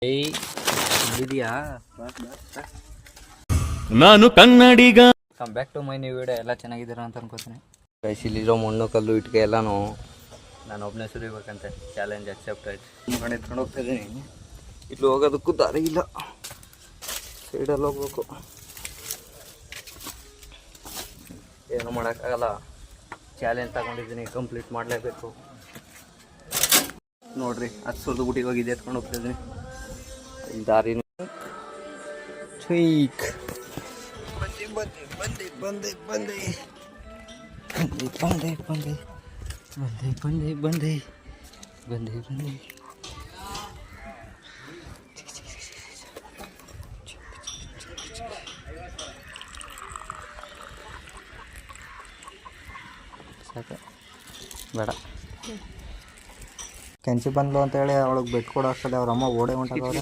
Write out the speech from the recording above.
ಇದೆಯಾ ನಾನು Kannadiga. Come back to my new video. ಎಲ್ಲ ಚೆನ್ನಾಗಿದ್ದೀರಾ ಅಂತ ಅನ್ಕೋತೀನಿ. ಗೈಸ್, ಇಲ್ಲಿರೋ ಮಣ್ಣು ಕಲ್ಲು ಇಟ್ಕೆ ಎಲ್ಲನೂ ನಾನು ಒಬ್ಬನೇ ಸುರಿಬೇಕಂತೆ. Challenge accepted. ಮಾಡಿ ಎತ್ಕೊಂಡು ಹೋಗ್ತಾ ಇದ್ದೀನಿ. ಇಲ್ಲಿ ಹೋಗೋದಕ್ಕೂ ದಾರಿ ಇಲ್ಲ, ಸೈಡಲ್ಲಿ ಹೋಗ್ಬೇಕು. ಏನು ಮಾಡೋಕ್ಕಾಗಲ್ಲ, ಚಾಲೆಂಜ್ ತಗೊಂಡಿದ್ದೀನಿ, ಕಂಪ್ಲೀಟ್ ಮಾಡಲೇಬೇಕು. ನೋಡ್ರಿ, ಅದು ಸುರಿದು ಗುಟಿಗೆ ಹೋಗಿದೆ, ಎತ್ಕೊಂಡು ಹೋಗ್ತಾ ಇದ್ದೀನಿ. ದಾರಿನೂ ಠೀಕ್. ಬಂದೆ ಬಂದೆ ಬಂದೆ ಬಂದೆ ಬಂದೆ ಬಂದೆ ಬಂದೆ ಬಂದೆ ಬಂದೆ ಬಂದೆ ಬಂದೆ. ಸಾಕು, ಬೇಡ. ಕೆಂಚಿ ಬಂದ್ಲು ಅಂತೇಳಿ ಅವಳಿಗೆ ಬೆಟ್ಟು ಕೊಡೋ ಅಷ್ಟರಲ್ಲಿ ಅವ್ರ ಅಮ್ಮ ಓಡೇ ಹೊಂಟಾಗವ್ರೆ.